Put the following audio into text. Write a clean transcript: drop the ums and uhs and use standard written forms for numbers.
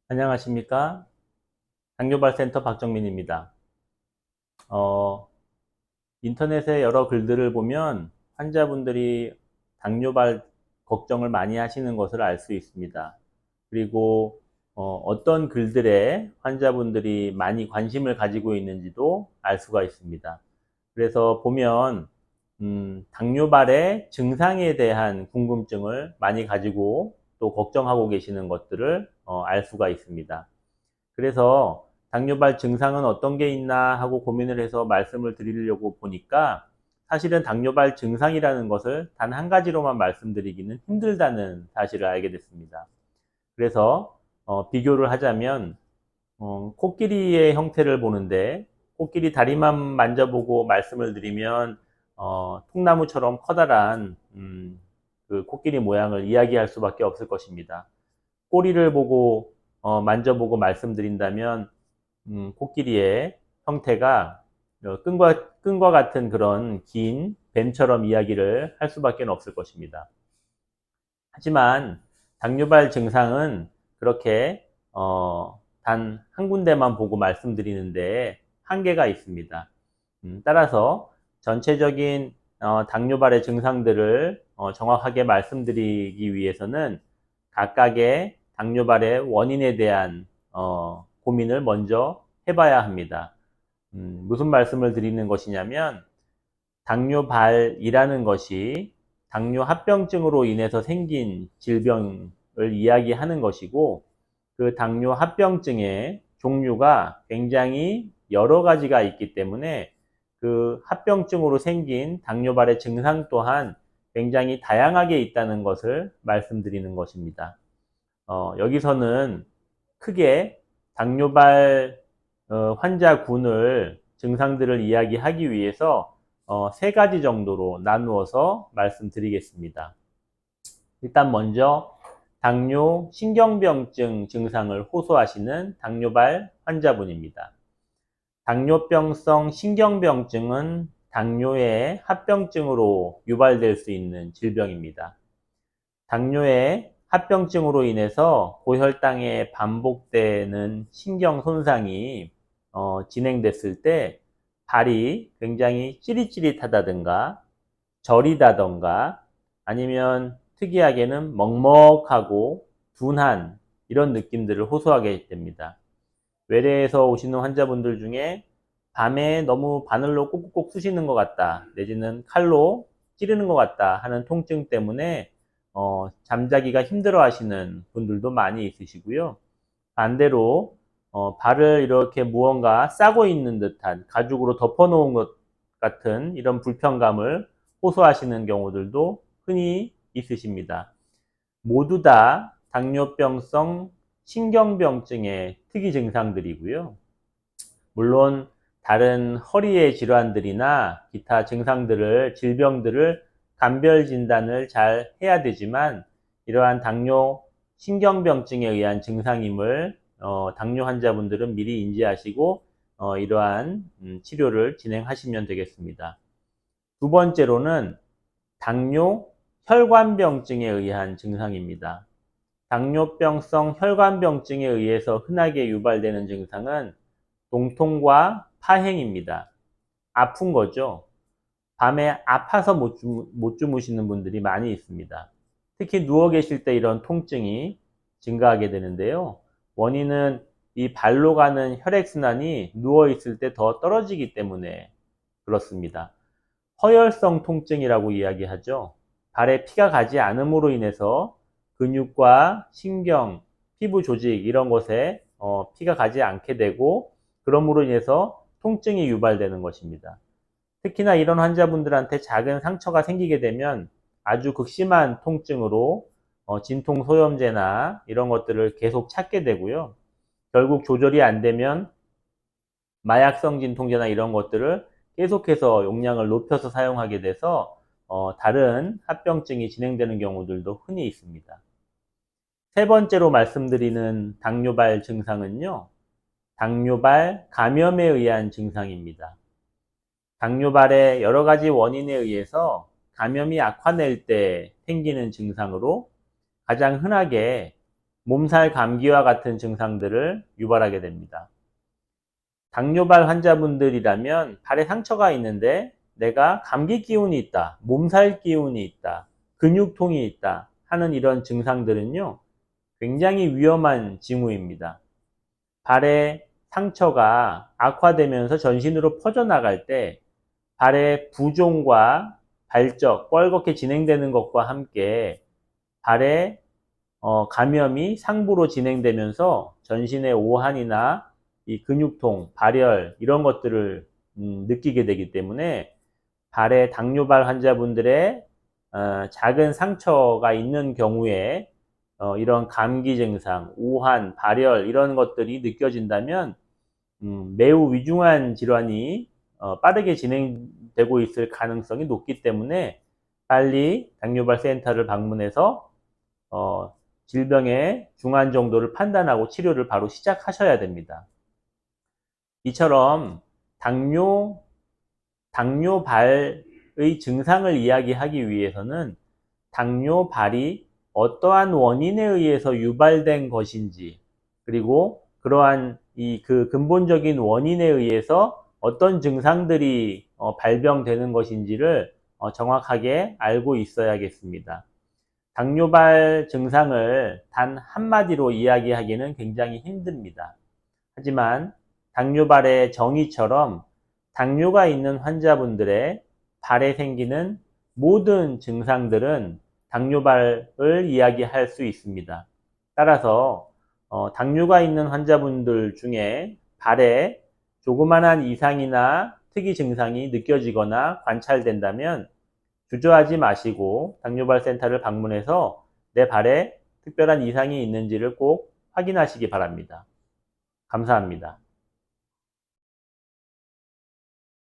안녕하십니까? 당뇨발센터 박정민입니다. 어, 인터넷에 여러 글들을 보면 환자분들이 당뇨발 걱정을 많이 하시는 것을 알 수 있습니다. 그리고 떤 글들에 환자분들이 많이 관심을 가지고 있는지도 알 수가 있습니다. 그래서 보면 당뇨발의 증상에 대한 궁금증을 많이 가지고 또 걱정하고 계시는 것들을 알 수가 있습니다. 그래서 당뇨발 증상은 어떤 게 있나 하고 고민을 해서 말씀을 드리려고 보니까 사실은 당뇨발 증상이라는 것을 단 한 가지로만 말씀드리기는 힘들다는 사실을 알게 됐습니다. 그래서 비교를 하자면 코끼리의 형태를 보는데 코끼리 다리만 만져보고 말씀을 드리면 통나무처럼 커다란 그 코끼리 모양을 이야기할 수밖에 없을 것입니다. 꼬리를 보고 만져보고 말씀드린다면 코끼리의 형태가 끈과 같은 그런 긴 뱀처럼 이야기를 할 수밖에 없을 것입니다. 하지만 당뇨발 증상은 그렇게 단 한 군데만 보고 말씀드리는데 한계가 있습니다. 따라서 전체적인 당뇨발의 증상들을 정확하게 말씀드리기 위해서는 각각의 당뇨발의 원인에 대한 고민을 먼저 해봐야 합니다. 무슨 말씀을 드리는 것이냐면 당뇨발이라는 것이 당뇨 합병증으로 인해서 생긴 질병을 이야기하는 것이고 그 당뇨 합병증의 종류가 굉장히 여러 가지가 있기 때문에 그 합병증으로 생긴 당뇨발의 증상 또한 굉장히 다양하게 있다는 것을 말씀드리는 것입니다. 여기서는 크게 당뇨발 환자군을 증상들을 이야기하기 위해서 세 가지 정도로 나누어서 말씀드리겠습니다. 일단 먼저 당뇨 신경병증 증상을 호소하시는 당뇨발 환자분입니다. 당뇨병성 신경병증은 당뇨의 합병증으로 유발될 수 있는 질병입니다. 당뇨의 합병증으로 인해서 고혈당에 반복되는 신경 손상이 진행됐을 때 발이 굉장히 찌릿찌릿하다든가 저리다던가 아니면 특이하게는 먹먹하고 둔한 이런 느낌들을 호소하게 됩니다. 외래에서 오시는 환자분들 중에 밤에 너무 바늘로 꼭꼭 쑤시는 것 같다 내지는 칼로 찌르는 것 같다 하는 통증 때문에 잠자기가 힘들어 하시는 분들도 많이 있으시고요. 반대로 발을 이렇게 무언가 싸고 있는 듯한 가죽으로 덮어놓은 것 같은 이런 불편감을 호소하시는 경우들도 흔히 있으십니다. 모두 다 당뇨병성 신경병증의 특이 증상들이고요. 물론 다른 허리의 질환들이나 기타 증상들을 질병들을 감별 진단을 잘 해야 되지만 이러한 당뇨 신경병증에 의한 증상임을 당뇨 환자분들은 미리 인지하시고 이러한 치료를 진행하시면 되겠습니다. 두 번째로는 당뇨 혈관병증에 의한 증상입니다. 당뇨병성 혈관병증에 의해서 흔하게 유발되는 증상은 동통과 파행입니다. 아픈 거죠. 밤에 아파서 못 주무시는 분들이 많이 있습니다. 특히 누워 계실 때 이런 통증이 증가하게 되는데요. 원인은 이 발로 가는 혈액순환이 누워 있을 때 더 떨어지기 때문에 그렇습니다. 허혈성 통증이라고 이야기하죠. 발에 피가 가지 않음으로 인해서 근육과 신경, 피부 조직 이런 곳에 피가 가지 않게 되고 그러므로 인해서 통증이 유발되는 것입니다. 특히나 이런 환자분들한테 작은 상처가 생기게 되면 아주 극심한 통증으로 진통소염제나 이런 것들을 계속 찾게 되고요. 결국 조절이 안 되면 마약성 진통제나 이런 것들을 계속해서 용량을 높여서 사용하게 돼서 다른 합병증이 진행되는 경우들도 흔히 있습니다. 세 번째로 말씀드리는 당뇨발 증상은요. 당뇨발 감염에 의한 증상입니다. 당뇨발의 여러 가지 원인에 의해서 감염이 악화될 때 생기는 증상으로 가장 흔하게 몸살 감기와 같은 증상들을 유발하게 됩니다. 당뇨발 환자분들이라면 발에 상처가 있는데 내가 감기 기운이 있다, 몸살 기운이 있다, 근육통이 있다 하는 이런 증상들은요, 굉장히 위험한 징후입니다. 발의 상처가 악화되면서 전신으로 퍼져나갈 때 발의 부종과 발적, 뻘겋게 진행되는 것과 함께 발의 감염이 상부로 진행되면서 전신의 오한이나 이 근육통, 발열 이런 것들을 느끼게 되기 때문에 발에 당뇨발 환자분들의 작은 상처가 있는 경우에 이런 감기 증상, 오한, 발열 이런 것들이 느껴진다면 매우 위중한 질환이 빠르게 진행되고 있을 가능성이 높기 때문에 빨리 당뇨발 센터를 방문해서 질병의 중환 정도를 판단하고 치료를 바로 시작하셔야 됩니다. 이처럼 당뇨발의 증상을 이야기하기 위해서는 당뇨발이 어떠한 원인에 의해서 유발된 것인지, 그리고 그러한 그 근본적인 원인에 의해서 어떤 증상들이 발병되는 것인지를 정확하게 알고 있어야겠습니다. 당뇨발 증상을 단 한마디로 이야기하기는 굉장히 힘듭니다. 하지만 당뇨발의 정의처럼 당뇨가 있는 환자분들의 발에 생기는 모든 증상들은 당뇨발을 이야기할 수 있습니다. 따라서 당뇨가 있는 환자분들 중에 발에 조그만한 이상이나 특이 증상이 느껴지거나 관찰된다면 주저하지 마시고 당뇨발 센터를 방문해서 내 발에 특별한 이상이 있는지를 꼭 확인하시기 바랍니다. 감사합니다.